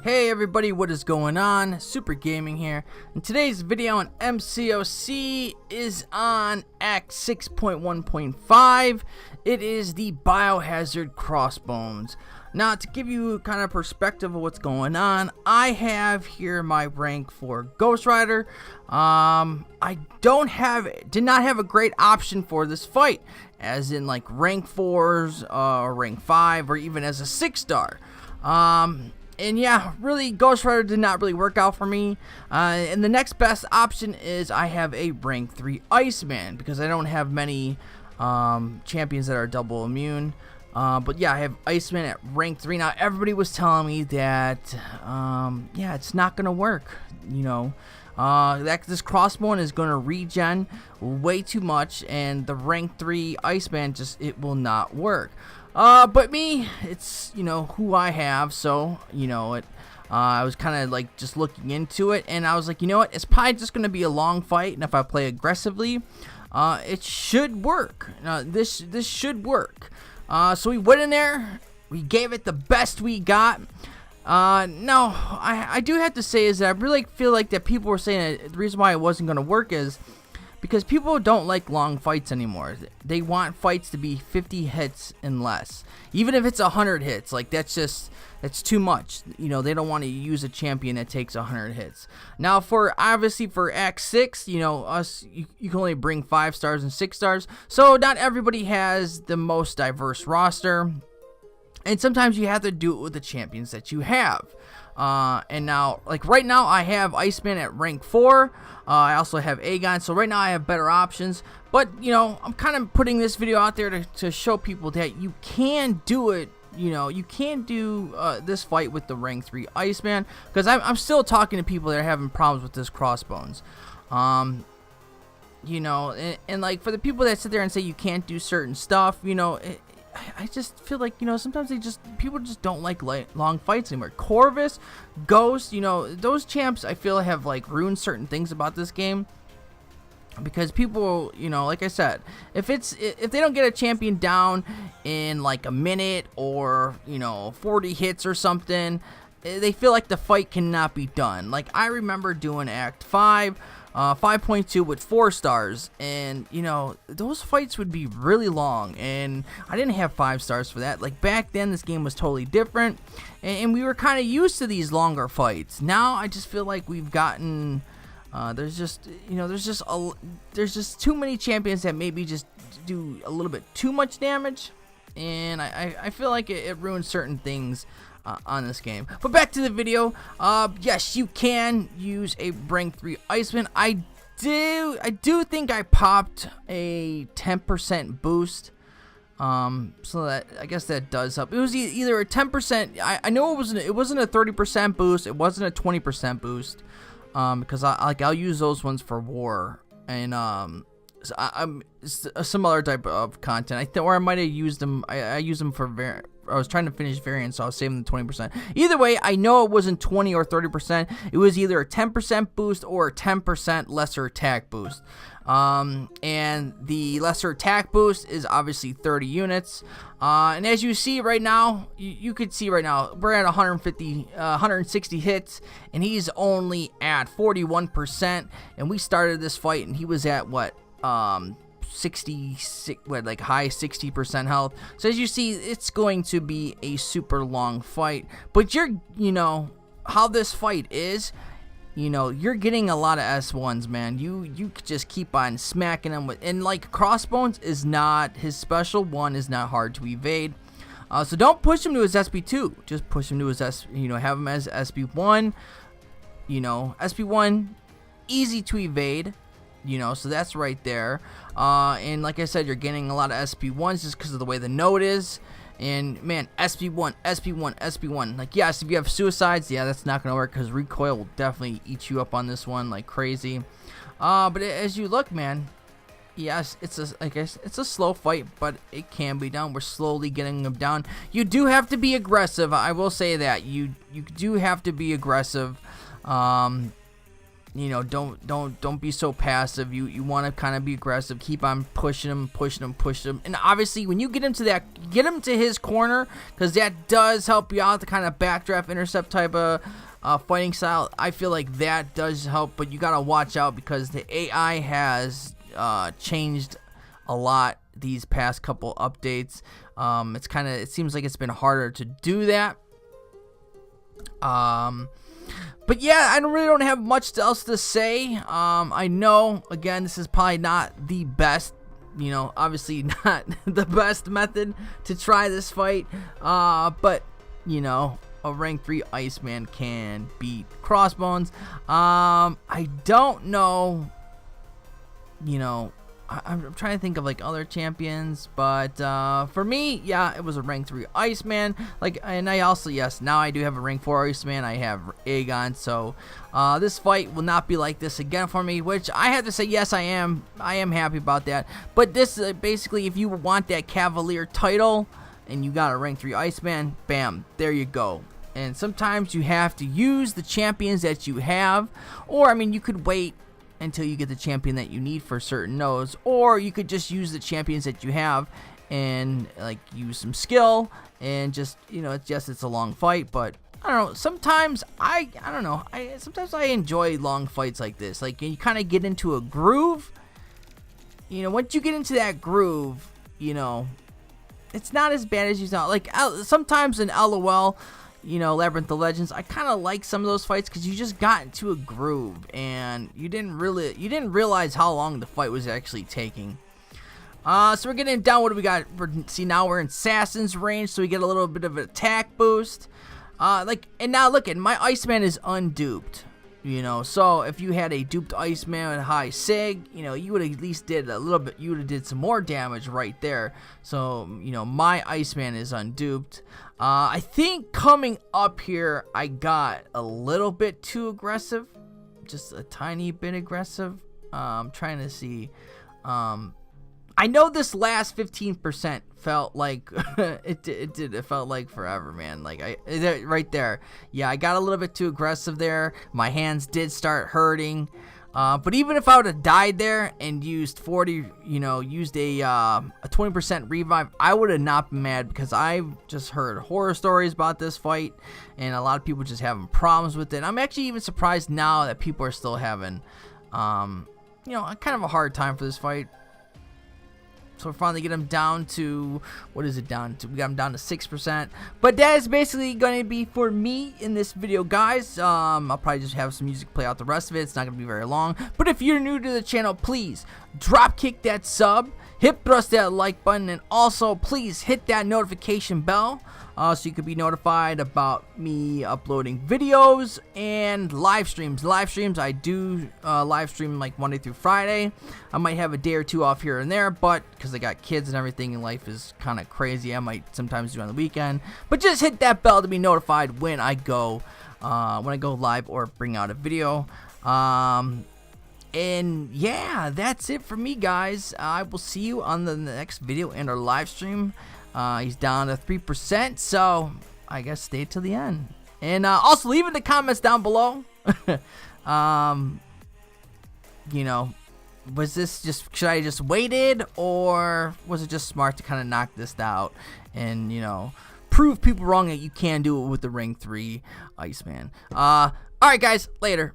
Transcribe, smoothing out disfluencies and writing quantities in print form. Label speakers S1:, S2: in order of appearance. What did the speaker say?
S1: Hey everybody, what is going on? Supr Gaming here. And today's video on MCOC is on Act 6.1.5. It is the Biohazard Crossbones. Now, to give you kind of perspective of what's going on, I have here my rank for Ghost Rider. I did not have a great option for this fight, as in like rank 4s, or rank 5, or even as a 6-star. And yeah, really, Ghost Rider did not really work out for me. And the next best option is I have a rank 3 Iceman, because I don't have many champions that are double immune. But yeah, I have Iceman at rank 3. Now, everybody was telling me that, yeah, it's not going to work, you know. That this Crossbone is going to regen way too much, and the rank 3 Iceman it will not work. But me, it's, you know, who I have, so, you know, I was kind of like just looking into it, and I was like, you know what, it's probably just going to be a long fight, and if I play aggressively, it should work. This should work. So we went in there, we gave it the best we got. No, I do have to say is that I really feel like that people were saying that the reason why it wasn't going to work is because people don't like long fights anymore. They want fights to be 50 hits and less. Even if it's 100 hits, like that's too much. You know, they don't want to use a champion that takes 100 hits. Now, obviously for Act 6, you know, you can only bring 5 stars and 6 stars. So not everybody has the most diverse roster. And sometimes you have to do it with the champions that you have. And now, like right now, I have Iceman at rank 4. I also have Aegon, so right now I have better options. But, you know, I'm kind of putting this video out there to show people that you can do it. You know, you can do this fight with the rank 3 Iceman. Because I'm still talking to people that are having problems with this Crossbones. You know, and like for the people that sit there and say you can't do certain stuff, you know, I just feel like, you know, sometimes people just don't like long fights anymore. Corvus, Ghost, you know, those champs I feel have like ruined certain things about this game. Because people, you know, like I said, if they don't get a champion down in like a minute or, you know, 40 hits or something, they feel like the fight cannot be done. Like I remember doing Act 5. 5.2 with 4 stars, and you know those fights would be really long, and I didn't have 5 stars for that. Like back then this game was totally different, and we were kind of used to these longer fights. Now I just feel like we've gotten there's just too many champions that maybe just do a little bit too much damage, and I feel like it ruins certain things on this game. But back to the video. Yes, you can use a rank 3 Iceman. I do think I popped a 10% boost. So that I guess that does help. It was either a 10%. I know it wasn't a 30% boost. It wasn't a 20% boost. Because I'll use those ones for war and so I'm some other type of content. Or I might have used them. I used them for I was trying to finish variants, so I was saving the 20%. Either way, I know it wasn't 20 or 30%. It was either a 10% boost or a 10% lesser attack boost. And the lesser attack boost is obviously 30 units. And as you see right now, you could see right now, we're at 160 hits, and he's only at 41%. And we started this fight, and he was at what? 66, like high 60% health. So as you see, it's going to be a super long fight. But you know how this fight is. You know, you're getting a lot of S1s, man. You just keep on smacking them with, and like Crossbones is not his special one is not hard to evade. So don't push him to his SB2. Just push him to his have him as SB1. You know, SB1 easy to evade. You know, so that's right there. And like I said, you're getting a lot of SP1s just because of the way the node is. And man, SP1, SP1, SP1. Like, yes, if you have suicides, yeah, that's not going to work because recoil will definitely eat you up on this one like crazy. But as you look, man, yes, it's a slow fight, but it can be done. We're slowly getting them down. You do have to be aggressive. I will say that. You do have to be aggressive. You know, don't be so passive. You want to kind of be aggressive. Keep on pushing him. And obviously, when you get him to his corner, because that does help you out. The kind of backdraft intercept type of fighting style. I feel like that does help, but you gotta watch out because the AI has changed a lot these past couple updates. It seems like it's been harder to do that. But yeah, I really don't have much else to say. I know, again, this is probably not the best, you know, obviously not the best method to try this fight. But, you know, a rank 3 Iceman can beat Crossbones. I don't know, you know, I'm trying to think of like other champions, but for me, yeah, it was a rank 3 Iceman. Like, and I also, yes, now I do have a rank 4 Iceman. I have REGEN, so this fight will not be like this again for me. Which I have to say, yes, I am happy about that. But this basically, if you want that Cavalier title and you got a rank 3 Iceman, bam, there you go. And sometimes you have to use the champions that you have, or I mean, you could wait until you get the champion that you need for certain nodes, or you could just use the champions that you have and like use some skill and just, you know, it's a long fight, but I don't know, sometimes I don't know, sometimes I enjoy long fights like this. Like, you kind of get into a groove, you know. Once you get into that groove, you know, it's not as bad as you thought. Like, sometimes in LOL, you know, Labyrinth of Legends, I kind of like some of those fights because you just got into a groove and you didn't realize how long the fight was actually taking. So we're getting down. What do we got? See, now we're in Assassin's range, so we get a little bit of an attack boost. And now look at my Iceman is unduped. You know, so if you had a duped Iceman with high sig, you know, you would at least did a little bit. You would have did some more damage right there. So, you know, my Iceman is unduped. I think coming up here, I got a little bit too aggressive, just a tiny bit aggressive. I'm trying to see. I know this last 15% felt like it felt like forever, man. Like right there, yeah, I got a little bit too aggressive there. My hands did start hurting. But even if I would have died there and used 40, you know, used a 20% revive, I would have not been mad because I've just heard horror stories about this fight, and a lot of people just having problems with it. I'm actually even surprised now that people are still having, you know, kind of a hard time for this fight. So we finally get him down to, what is it down to? We got him down to 6%. But that is basically going to be for me in this video, guys. I'll probably just have some music play out the rest of it. It's not going to be very long. But if you're new to the channel, please drop kick that sub, hit thrust that like button, and also please hit that notification bell. So you could be notified about me uploading videos and live streams. I do live stream like Monday through Friday. I might have a day or two off here and there, but because I got kids and everything and life is kind of crazy, I might sometimes do on the weekend. But just hit that bell to be notified when I go live or bring out a video. And yeah, that's it for me, guys. I will see you on the next video and our live stream. He's down to 3%, so I guess stay till the end. And also leave in the comments down below. You know, was this just, should I just waited, or was it just smart to kind of knock this out and, you know, prove people wrong that you can do it with the rank 3 Iceman? Alright guys, later.